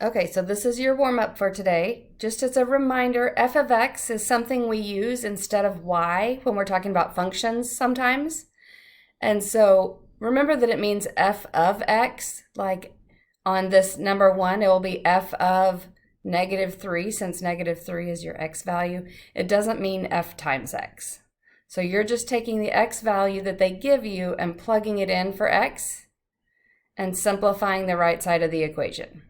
Okay, so this is your warm-up for today. Just as a reminder, f of x is something we use instead of y when we're talking about functions sometimes. And so remember that it means f of x, like on this number 1, it will be f of -3, since -3 is your x value. It doesn't mean f times x. So you're just taking the x value that they give you and plugging it in for x and simplifying the right side of the equation.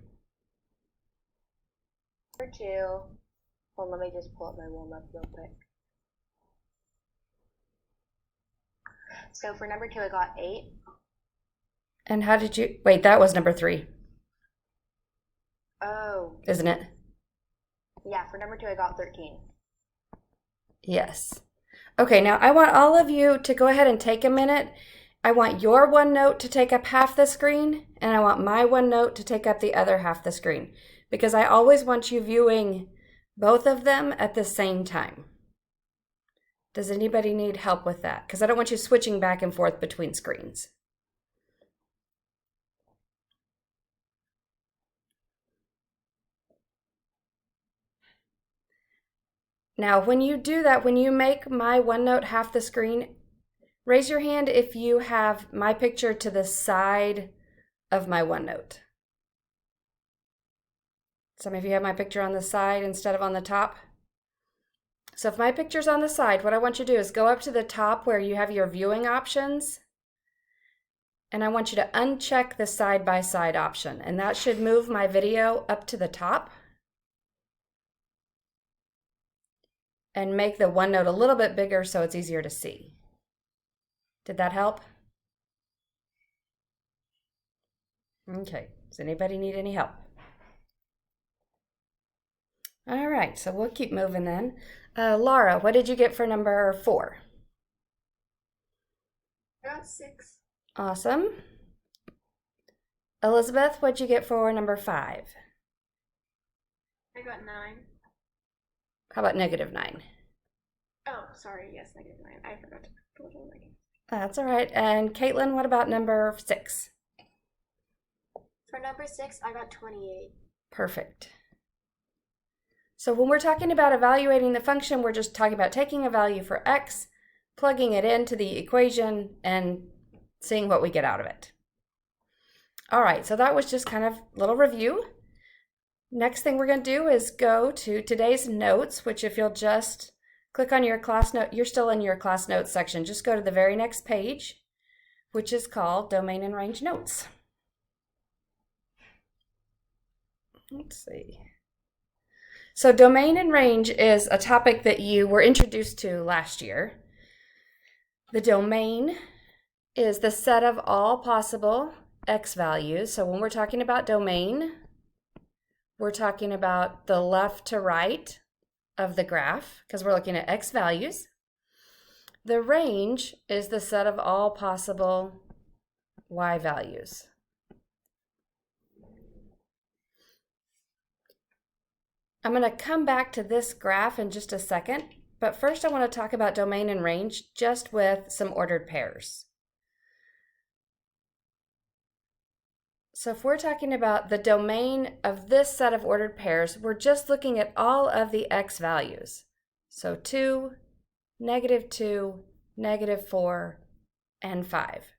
Number two. Hold on, let me just pull up my warm up real quick. So for number two, I got 8. And how did you, wait, that was number 3, Oh, isn't it? yeah, for number two, I got 13. Yes. Okay, now I want all of you to go ahead and take a minute. I want your OneNote to take up half the screen, and I want my OneNote to take up the other half the screen, because I always want you viewing both of them at the same time. Does anybody need help with that? Because I don't want you switching back and forth between screens. Now, when you do that, when you make my OneNote half the screen, raise your hand if you have my picture to the side of my OneNote. Some of you have my picture on the side instead of on the top. So if my picture's on the side, what I want you to do is go up to the top where you have your viewing options, and I want you to uncheck the side-by-side option, and that should move my video up to the top and make the OneNote a little bit bigger so it's easier to see. Did that help? Okay, does anybody need any help? All right, so we'll keep moving then. Laura, what did you get for number 4? I got 6. Awesome. Elizabeth, what'd you get for number 5? I got 9. How about -9? Oh, sorry, yes, -9. I forgot to put it on my. That's all right. And Caitlin, what about number 6? For number 6, I got 28. Perfect. So when we're talking about evaluating the function, we're just talking about taking a value for x, plugging it into the equation, and seeing what we get out of it. All right, so that was just kind of a little review. Next thing we're going to do is go to today's notes, which if you'll just click on your class note, you're still in your class notes section. Just go to the very next page, which is called Domain and Range Notes. Let's see. So domain and range is a topic that you were introduced to last year. The domain is the set of all possible x values. So when we're talking about domain, we're talking about the left to right of the graph because we're looking at x values. The range is the set of all possible y values. I'm going to come back to this graph in just a second, but first I want to talk about domain and range just with some ordered pairs. So if we're talking about the domain of this set of ordered pairs, we're just looking at all of the x values. So 2, -2, -4, and 5.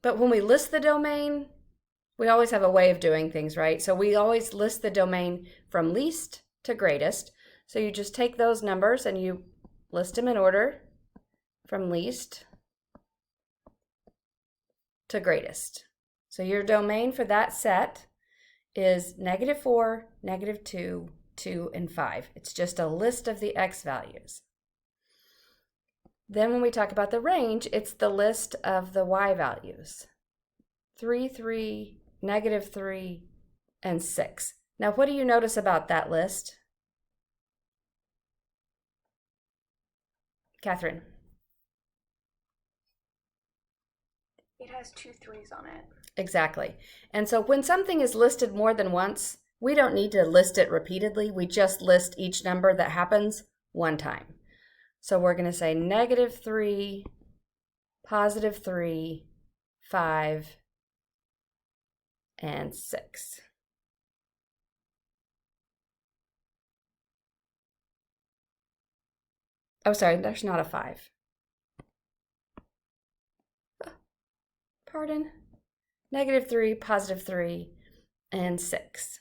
But when we list the domain, we always have a way of doing things, right? So we always list the domain from least to greatest. So you just take those numbers and you list them in order from least to greatest. So your domain for that set is -4, -2, 2, and 5. It's just a list of the x values. Then when we talk about the range, it's the list of the y values. 3, 3, -3, and 6. Now, what do you notice about that list? Catherine. It has 2 3s on it. Exactly. And so when something is listed more than once, we don't need to list it repeatedly. We just list each number that happens one time. So we're going to say -3, +3, 5, and 6. Oh, sorry, there's not a 5. Pardon. -3, +3, and 6.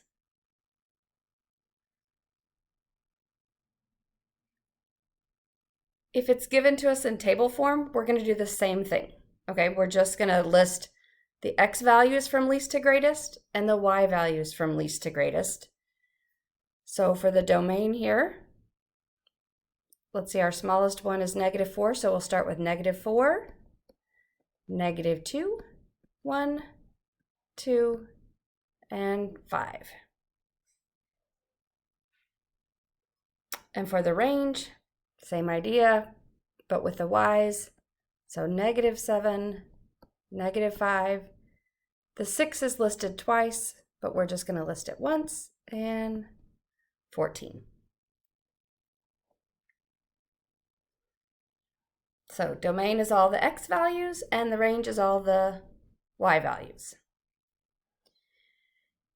If it's given to us in table form, we're going to do the same thing. Okay, we're just going to list the x values from least to greatest and the y values from least to greatest. So for the domain here, let's see, our smallest one is -4, so we'll start with -4, -2, 1, 2, and 5. And for the range, same idea, but with the y's. So -7, -5. The 6 is listed twice, but we're just going to list it once, and 14. So domain is all the x values, and the range is all the y values.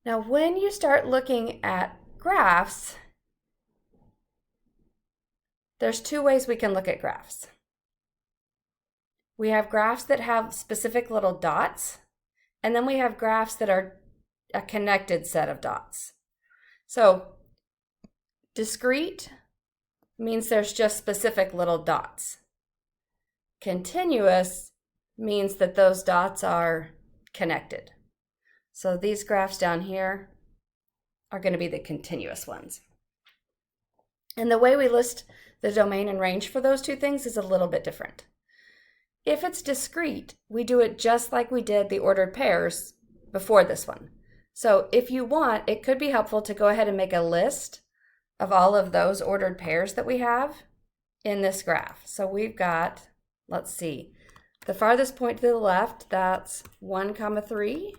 Now, when you start looking at graphs, there's 2 ways we can look at graphs. We have graphs that have specific little dots, and then we have graphs that are a connected set of dots. So discrete means there's just specific little dots. Continuous means that those dots are connected. So these graphs down here are going to be the continuous ones. And the way we list the domain and range for those 2 things is a little bit different. If it's discrete, we do it just like we did the ordered pairs before this one. So if you want, it could be helpful to go ahead and make a list of all of those ordered pairs that we have in this graph. So we've got, let's see, the farthest point to the left, that's 1, 3.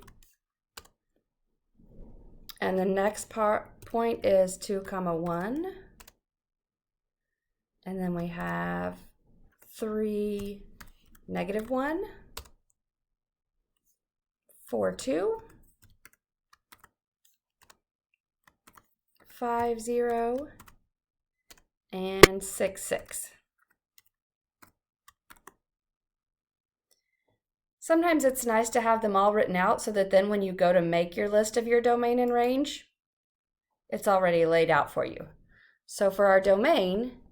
And the next point is 2, 1. And then we have 3, -1, 4, 2, 5, 0, and 6, 6. Sometimes it's nice to have them all written out so that then when you go to make your list of your domain and range, it's already laid out for you. So for our domain,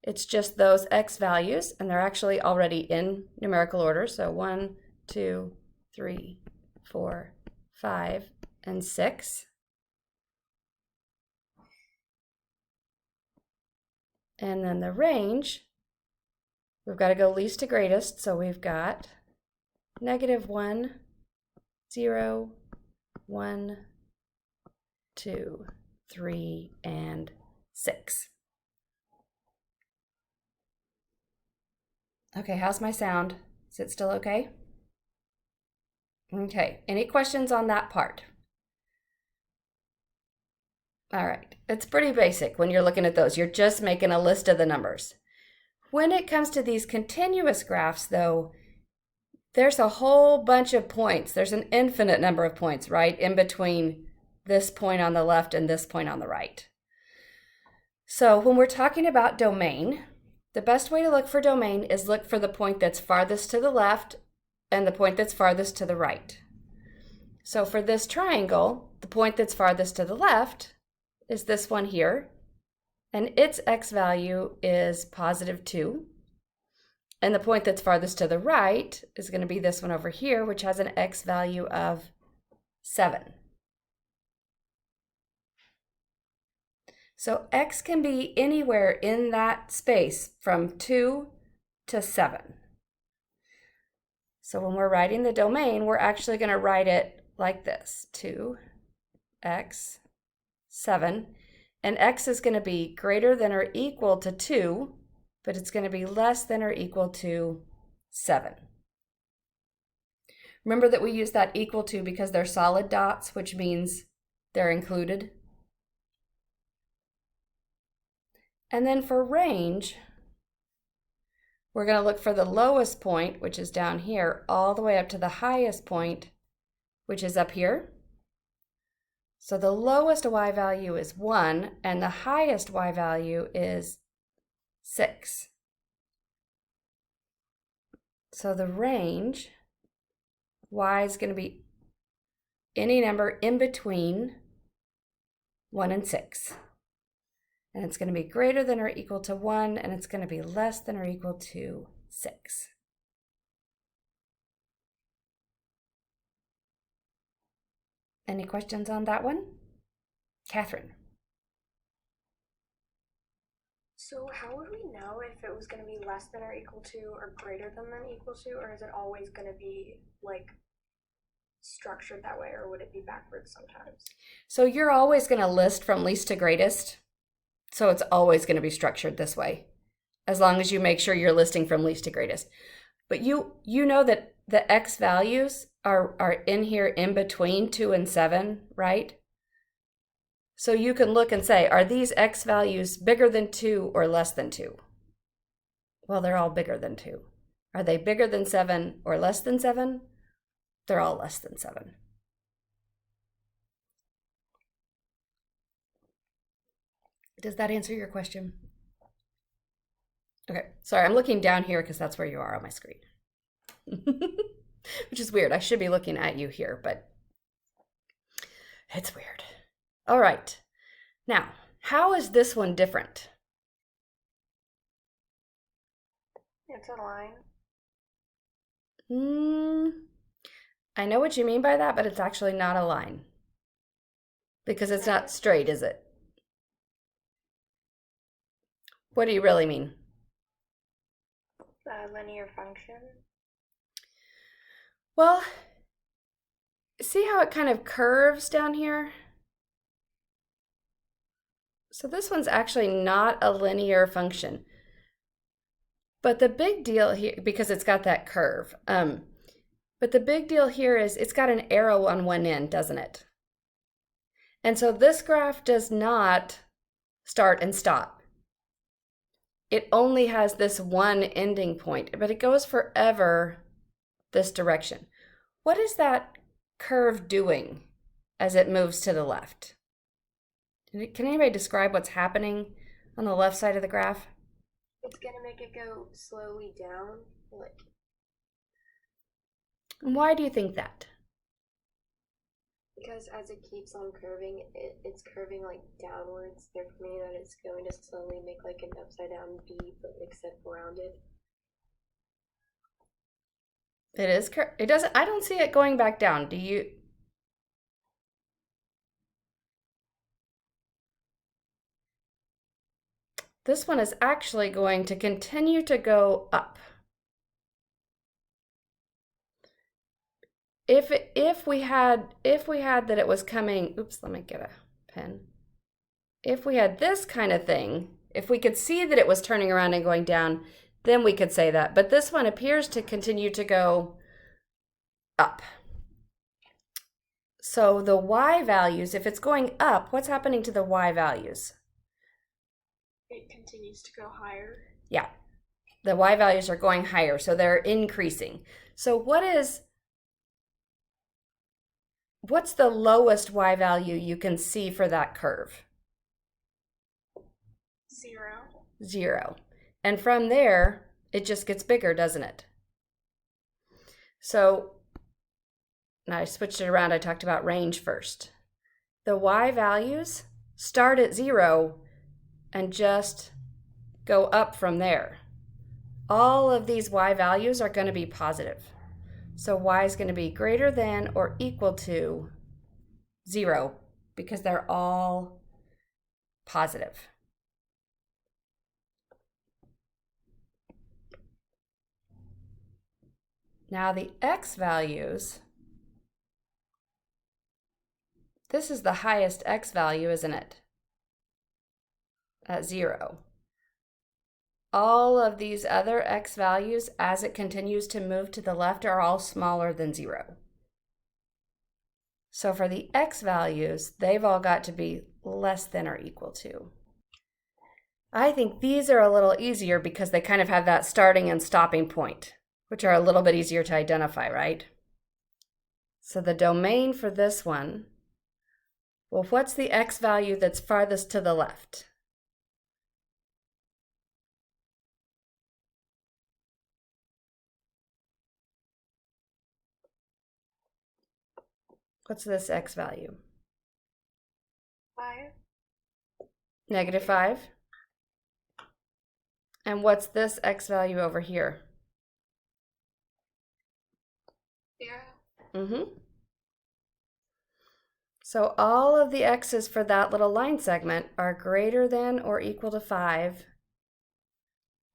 it's just those x values, and they're actually already in numerical order. So 1, 2, 3, 4, 5, and 6. And then the range, we've got to go least to greatest. So we've got -1, 0, 1, 2, 3, and 6. Okay, how's my sound? Is it still okay? Okay, any questions on that part? All right, it's pretty basic when you're looking at those. You're just making a list of the numbers. When it comes to these continuous graphs, though, there's a whole bunch of points. There's an infinite number of points, right, in between this point on the left and this point on the right. So when we're talking about domain, the best way to look for domain is look for the point that's farthest to the left and the point that's farthest to the right. So for this triangle, the point that's farthest to the left is this one here, and its x value is +2. And the point that's farthest to the right is going to be this one over here, which has an x value of 7. So x can be anywhere in that space from 2 to 7. So when we're writing the domain, we're actually going to write it like this, 2x, 7. And x is going to be greater than or equal to 2, but it's going to be less than or equal to 7. Remember that we use that equal to because they're solid dots, which means they're included. And then for range, we're going to look for the lowest point, which is down here, all the way up to the highest point, which is up here. So the lowest y value is 1, and the highest y value is 6. So the range, y is going to be any number in between 1 and 6. And it's going to be greater than or equal to 1, and it's going to be less than or equal to 6. Any questions on that one? Catherine. So how would we know if it was going to be less than or equal to or greater than equal to, or is it always going to be like structured that way, or would it be backwards sometimes? So you're always going to list from least to greatest. So it's always going to be structured this way, as long as you make sure you're listing from least to greatest. But you know that the x values are in here in between 2 and 7, right? So you can look and say, are these x values bigger than 2 or less than 2? Well, they're all bigger than 2. Are they bigger than 7 or less than 7? They're all less than 7. Does that answer your question? Okay, sorry, I'm looking down here because that's where you are on my screen. Which is weird. I should be looking at you here, but it's weird. All right. Now, how is this one different? It's a line. I know what you mean by that, but it's actually not a line. Because it's not straight, is it? What do you really mean? A linear function. Well, see how it kind of curves down here? So this one's actually not a linear function. But the big deal here, because it's got that curve, but the big deal here is it's got an arrow on one end, doesn't it? And so this graph does not start and stop. It only has this one ending point, but it goes forever this direction. What is that curve doing as it moves to the left? Can anybody describe what's happening on the left side of the graph? It's going to make it go slowly down. And why do you think that? Because as it keeps on curving, it's curving like downwards. Therefore, meaning that it's going to slowly make like an upside down V, but except rounded. It is. It doesn't. I don't see it going back down. Do you? This one is actually going to continue to go up. If we had that it was coming, oops, let me get a pen. If we had this kind of thing, if we could see that it was turning around and going down, then we could say that. But this one appears to continue to go up. So the y values, if it's going up, what's happening to the y values? It continues to go higher. Yeah, the y values are going higher, so they're increasing. So what's the lowest y value you can see for that curve? 0. 0. And from there, it just gets bigger, doesn't it? So now I switched it around. I talked about range first. The y values start at 0 and just go up from there. All of these y values are going to be positive. So y is going to be greater than or equal to 0 because they're all positive. Now the x values, this is the highest x value, isn't it? At 0. All of these other x values, as it continues to move to the left, are all smaller than 0. So for the x values, they've all got to be less than or equal to. I think these are a little easier because they kind of have that starting and stopping point, which are a little bit easier to identify, right? So the domain for this one, well, what's the x value that's farthest to the left? What's this x value? 5. -5. And what's this x value over here? 0. So all of the x's for that little line segment are greater than or equal to 5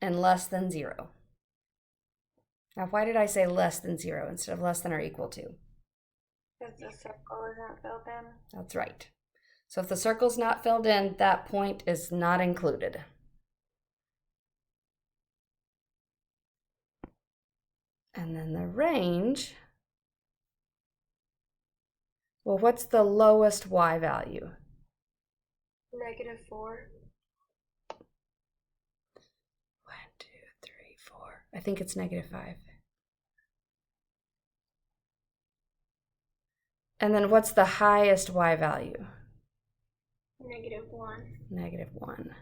and less than 0. Now, why did I say less than 0 instead of less than or equal to? Because the circle isn't filled in. That's right. So if the circle's not filled in, that point is not included. And then the range, well, what's the lowest y value? -4. 1, 2, 3, 4. I think it's -5. And then what's the highest y value? -1. -1.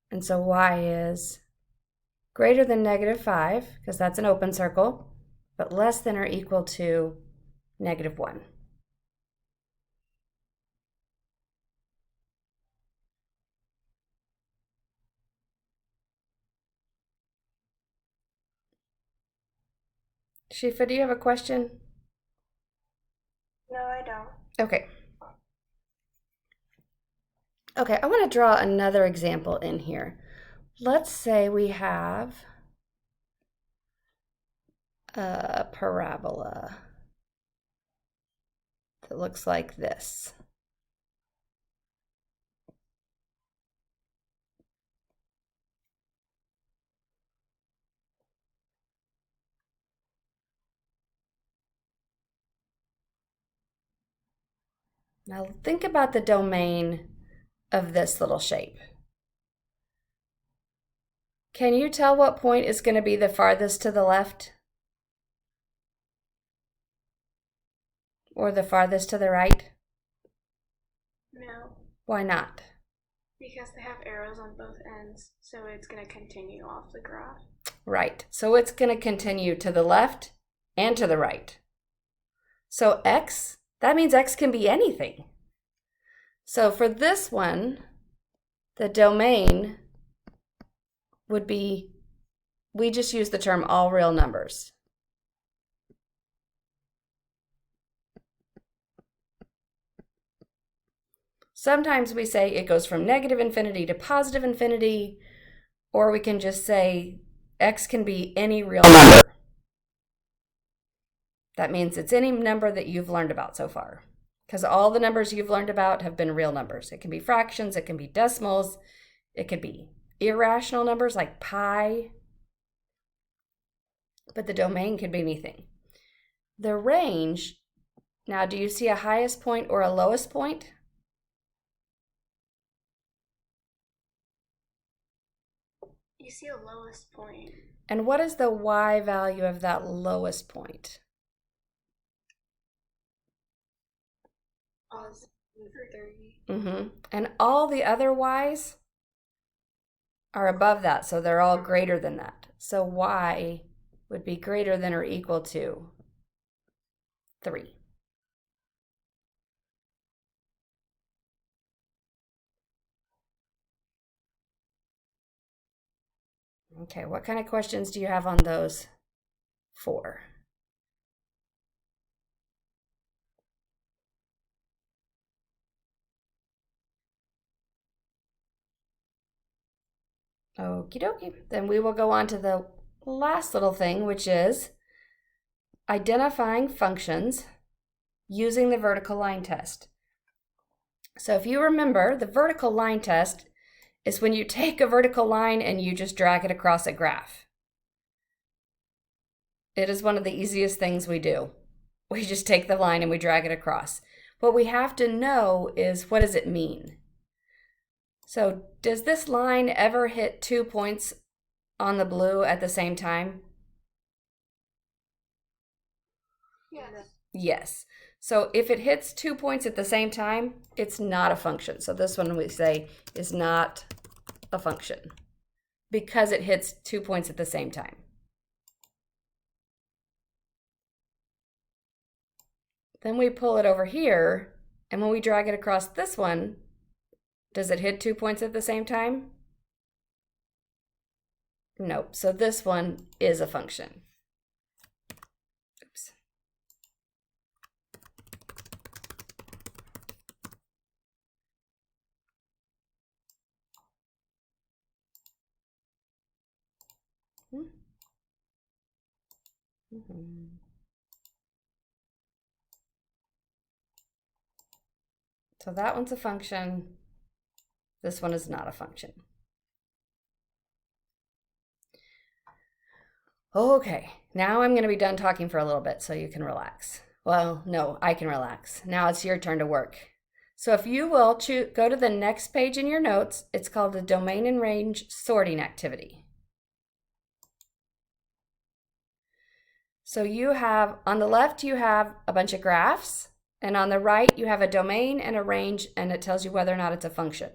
And so y is greater than -5, because that's an open circle, but less than or equal to -1. Shifa, do you have a question? No, I don't. Okay. Okay, I want to draw another example in here. Let's say we have a parabola that looks like this. Now think about the domain of this little shape. Can you tell what point is going to be the farthest to the left? Or the farthest to the right? No, Why not? because they have arrows on both ends, so it's going to continue off the graph. Right, so it's going to continue to the left and to the right. So x, that means x can be anything. So for this one, the domain would be, we just use the term all real numbers. Sometimes we say it goes from -infinity to +infinity, or we can just say x can be any real number. That means it's any number that you've learned about so far, because all the numbers you've learned about have been real numbers. It can be fractions, it can be decimals, it could be irrational numbers like pi, but the domain could be anything. The range, now do you see a highest point or a lowest point? You see the lowest point. And what is the y value of that lowest point? Pause for 30. And all the other y's are above that, so they're all greater than that. So y would be greater than or equal to 3. Okay, what kind of questions do you have on those 4? Okie dokie. Then we will go on to the last little thing, which is identifying functions using the vertical line test. So if you remember, the vertical line test is when you take a vertical line and you just drag it across a graph. It is one of the easiest things we do. We just take the line and we drag it across. What we have to know is, what does it mean? So does this line ever hit 2 points on the blue at the same time? Yes. Yes. So if it hits 2 points at the same time, it's not a function. So this one we say is not a function because it hits 2 points at the same time. Then we pull it over here, and when we drag it across this one, does it hit 2 points at the same time? Nope. So this one is a function. Oops. So that one's a function. This one is not a function. Okay, now I'm going to be done talking for a little bit so you can relax. Well, no, I can relax. Now it's your turn to work. So if you will, go to the next page in your notes. It's called the domain and range sorting activity. So you have, on the left, you have a bunch of graphs, and on the right, you have a domain and a range, and it tells you whether or not it's a function.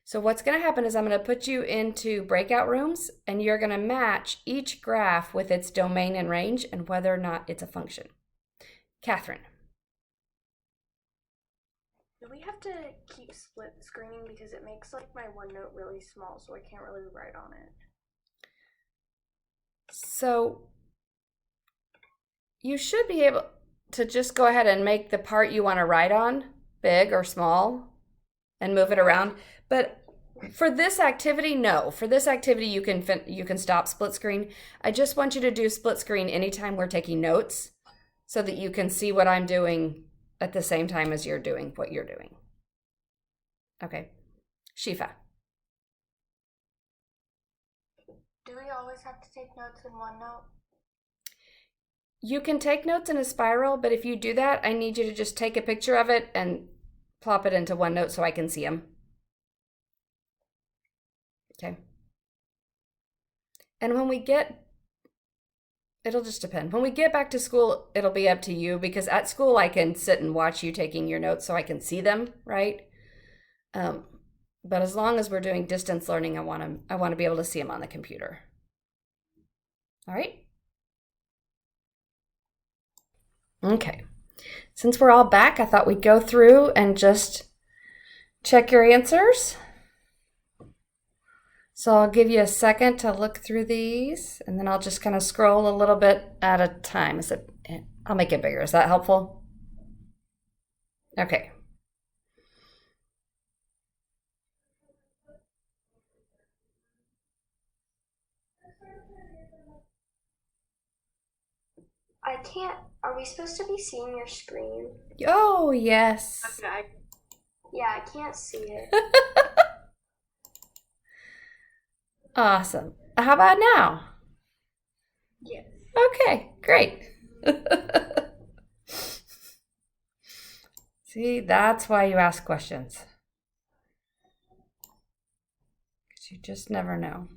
So what's going to happen is I'm going to put you into breakout rooms, and you're going to match each graph with its domain and range and whether or not it's a function. Catherine. Do we have to keep split screening because it makes like my OneNote really small, so I can't really write on it? So you should be able to just go ahead and make the part you want to write on big or small and move it around. But for this activity, no. For this activity, you can stop split screen. I just want you to do split screen anytime we're taking notes so that you can see what I'm doing at the same time as you're doing what you're doing. Okay. Shifa. Do we always have to take notes in OneNote? You can take notes in a spiral, but if you do that, I need you to just take a picture of it and plop it into OneNote so I can see them. Okay. And when we get, it'll just depend. When we get back to school, it'll be up to you because at school I can sit and watch you taking your notes so I can see them, right? But as long as we're doing distance learning, I want to be able to see them on the computer. All right? Okay. Since we're all back, I thought we'd go through and just check your answers. So I'll give you a second to look through these, and then I'll just kind of scroll a little bit at a time. I'll make it bigger. Is that helpful? Okay. I can't. Are we supposed to be seeing your screen? Oh, yes. Okay. Yeah, I can't see it. Awesome. How about now? Yes. Okay, great. See, that's why you ask questions. Because you just never know.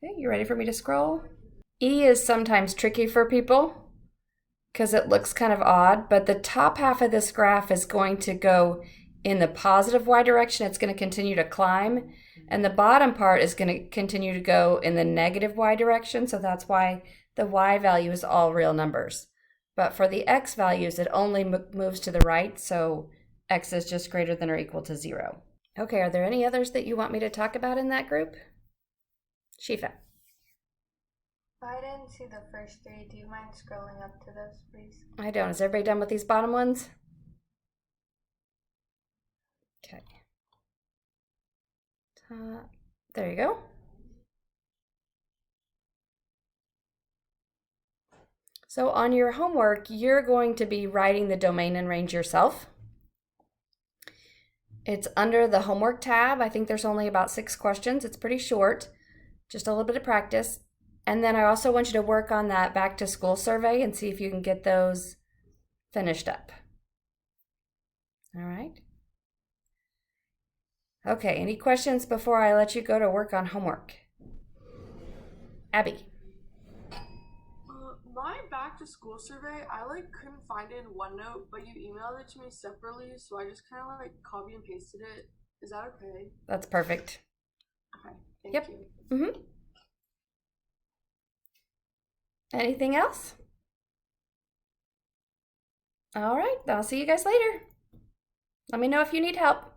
Okay, you ready for me to scroll? E is sometimes tricky for people because it looks kind of odd, but the top half of this graph is going to go in the positive y direction. It's going to continue to climb, and the bottom part is going to continue to go in the negative y direction, so that's why the y value is all real numbers. But for the x values, it only moves to the right, so x is just greater than or equal to 0. Okay, are there any others that you want me to talk about in that group? Shifa. I didn't see the first three. Do you mind scrolling up to those, please? I don't. Is everybody done with these bottom ones? Okay. There you go. So on your homework, you're going to be writing the domain and range yourself. It's under the homework tab. I think there's only about 6 questions. It's pretty short, just a little bit of practice. And then I also want you to work on that back to school survey and see if you can get those finished up. All right. Okay, any questions before I let you go to work on homework? Abby. My back to school survey, I like couldn't find it in OneNote, but you emailed it to me separately, so I just kind of like copy and pasted it. Is that okay? That's perfect. Okay, thank Yep. you. Mm-hmm. Anything else? All right, I'll see you guys later. Let me know if you need help.